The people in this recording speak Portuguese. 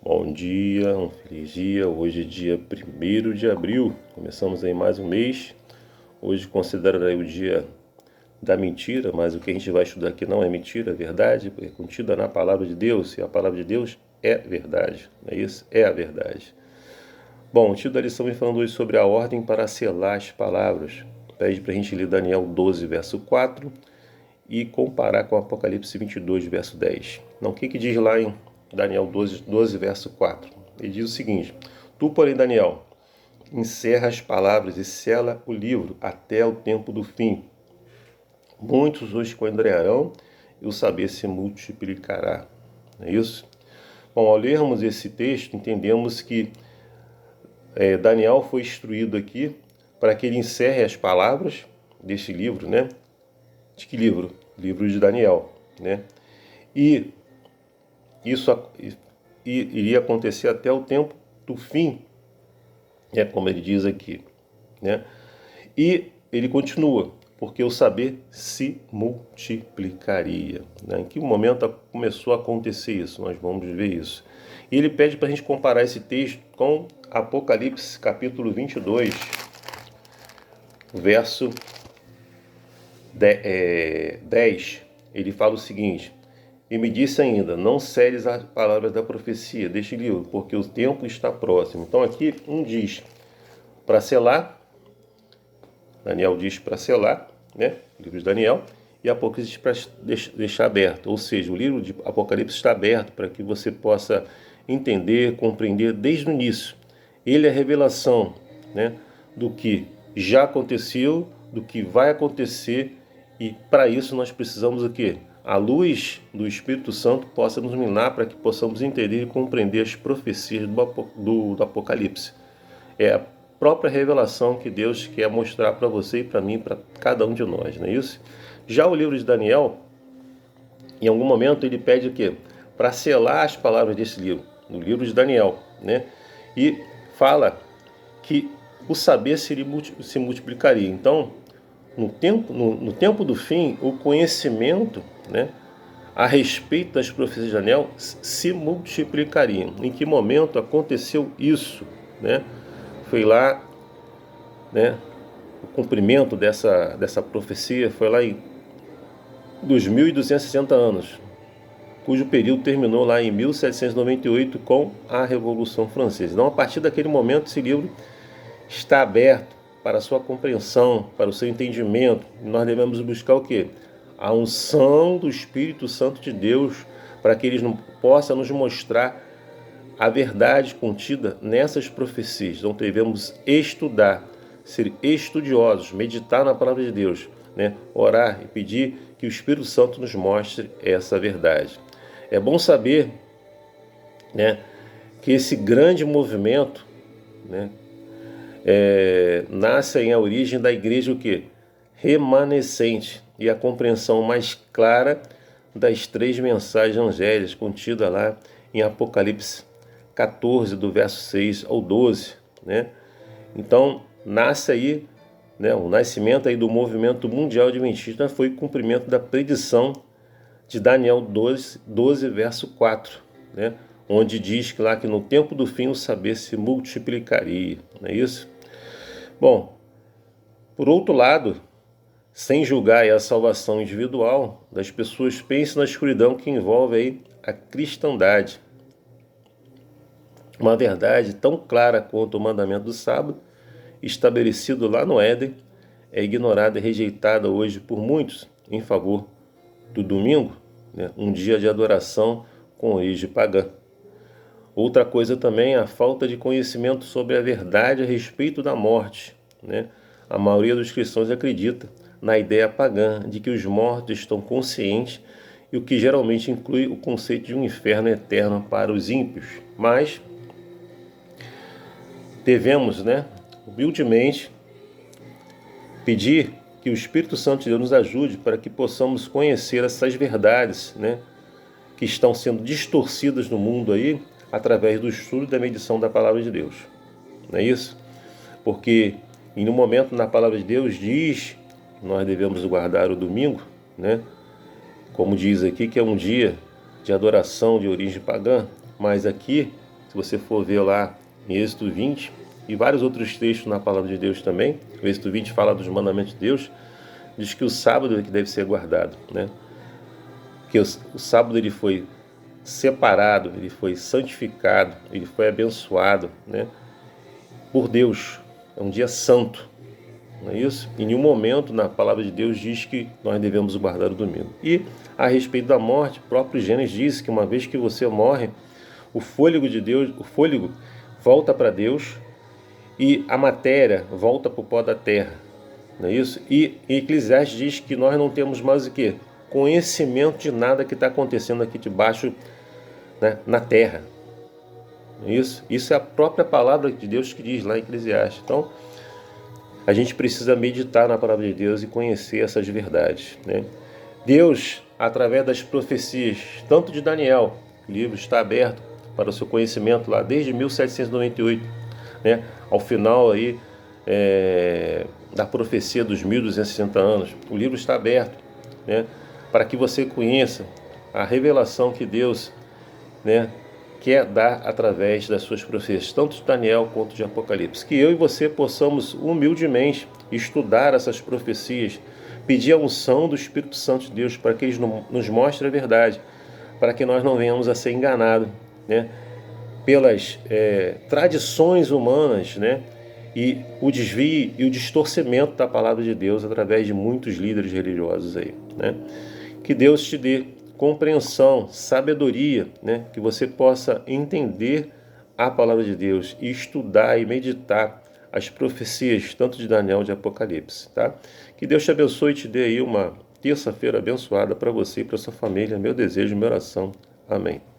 Bom dia, um feliz dia. Hoje é dia 1º de abril. Começamos aí mais um mês. Hoje considerarei o dia da mentira, mas o que a gente vai estudar aqui não é mentira, é verdade, é contida na palavra de Deus, e a palavra de Deus é verdade, não é isso? É a verdade. Bom, o título da lição vem falando hoje sobre a ordem para selar as palavras. Pede para a gente ler Daniel 12, verso 4 e comparar com Apocalipse 22, verso 10. Não, o que diz lá em Daniel 12, verso 4? Ele diz o seguinte: Tu, porém, Daniel, encerra as palavras e sela o livro até o tempo do fim. Muitos os esquadrearão e o saber se multiplicará. Não é isso? Bom, ao lermos esse texto, entendemos que Daniel foi instruído aqui para que ele encerre as palavras deste livro, né? De que livro? Livro de Daniel, né? E isso iria acontecer até o tempo do fim, como ele diz aqui, né? E ele continua, porque o saber se multiplicaria, né? Em que momento começou a acontecer isso? Nós vamos ver isso. E ele pede para a gente comparar esse texto com Apocalipse capítulo 22, verso 10. Ele fala o seguinte: E me disse ainda, não seles as palavras da profecia deste livro, porque o tempo está próximo. Então aqui diz para selar, Daniel diz para selar, né? O livro de Daniel, e Apocalipse para deixar aberto. Ou seja, o livro de Apocalipse está aberto para que você possa entender, compreender desde o início. Ele é a revelação, né, do que já aconteceu, do que vai acontecer, e para isso nós precisamos o quê? A luz do Espírito Santo possa nos iluminar para que possamos entender e compreender as profecias do Apocalipse. É a própria revelação que Deus quer mostrar para você e para mim, para cada um de nós, não é isso? Já o livro de Daniel, em algum momento ele pede o quê? Para selar as palavras desse livro, no livro de Daniel, né? E fala que o saber se multiplicaria. Então, no tempo do fim, o conhecimento, né, a respeito das profecias de Daniel se multiplicariam. Em que momento aconteceu isso, né? Foi lá, né, o cumprimento dessa profecia foi lá em 2.260 anos, cujo período terminou lá em 1798 com a Revolução Francesa. Então, a partir daquele momento, esse livro está aberto para a sua compreensão, para o seu entendimento. Nós devemos buscar o quê? A unção do Espírito Santo de Deus, para que ele possa nos mostrar a verdade contida nessas profecias. Então devemos estudar, ser estudiosos, meditar na palavra de Deus, né? Orar e pedir que o Espírito Santo nos mostre essa verdade. É bom saber, né, que esse grande movimento, né, nasce em a origem da igreja o quê? Remanescente, e a compreensão mais clara das 3 mensagens angélicas contidas lá em Apocalipse 14, do verso 6 ao 12, né? Então, nasce aí, né, o nascimento aí do movimento mundial adventista foi o cumprimento da predição de Daniel 12, verso 4, né? Onde diz que lá que no tempo do fim o saber se multiplicaria, não é isso? Bom, por outro lado, sem julgar a salvação individual das pessoas, pense na escuridão que envolve aí a cristandade. Uma verdade tão clara quanto o mandamento do sábado, estabelecido lá no Éden, é ignorada e rejeitada hoje por muitos em favor do domingo, né, um dia de adoração com origem pagã. Outra coisa também é a falta de conhecimento sobre a verdade a respeito da morte, né? A maioria dos cristãos acredita na ideia pagã de que os mortos estão conscientes, e o que geralmente inclui o conceito de um inferno eterno para os ímpios. Mas devemos, né, humildemente pedir que o Espírito Santo de Deus nos ajude para que possamos conhecer essas verdades, né, que estão sendo distorcidas no mundo aí, através do estudo e da medição da palavra de Deus. Não é isso? Porque em um momento na palavra de Deus diz que nós devemos guardar o domingo, né? Como diz aqui, que é um dia de adoração de origem pagã, mas aqui Se você for ver lá em Êxodo 20 e vários outros textos na palavra de Deus também, o Êxodo 20 fala dos mandamentos de Deus, diz que o sábado é que deve ser guardado, né? Que o sábado ele foi separado, ele foi santificado, ele foi abençoado, né, por Deus. É um dia santo, não é isso? Em nenhum momento na palavra de Deus diz que nós devemos guardar o domingo. E a respeito da morte, o próprio Gênesis diz que uma vez que você morre, o fôlego de Deus, o fôlego volta para Deus e a matéria volta para o pó da terra, não é isso? E Eclesiastes diz que nós não temos mais o quê? Conhecimento de nada que está acontecendo aqui debaixo, né, na terra. Isso é a própria palavra de Deus que diz lá em Eclesiastes. Então, a gente precisa meditar na palavra de Deus e conhecer essas verdades, né? Deus, através das profecias, tanto de Daniel, o livro está aberto para o seu conhecimento lá desde 1798, né? Ao final aí da profecia dos 1260 anos, o livro está aberto, né? Para que você conheça a revelação que Deus, né, quer dar através das suas profecias, tanto de Daniel quanto de Apocalipse. Que eu e você possamos humildemente estudar essas profecias, pedir a unção do Espírito Santo de Deus para que Ele nos mostre a verdade, para que nós não venhamos a ser enganados, né, pelas tradições humanas, né, e o desvio e o distorcimento da palavra de Deus através de muitos líderes religiosos aí, né? Que Deus te dê compreensão, sabedoria, né? Que você possa entender a palavra de Deus e estudar e meditar as profecias, tanto de Daniel e de Apocalipse, tá? Que Deus te abençoe e te dê aí uma terça-feira abençoada para você e para sua família. Meu desejo, minha oração. Amém.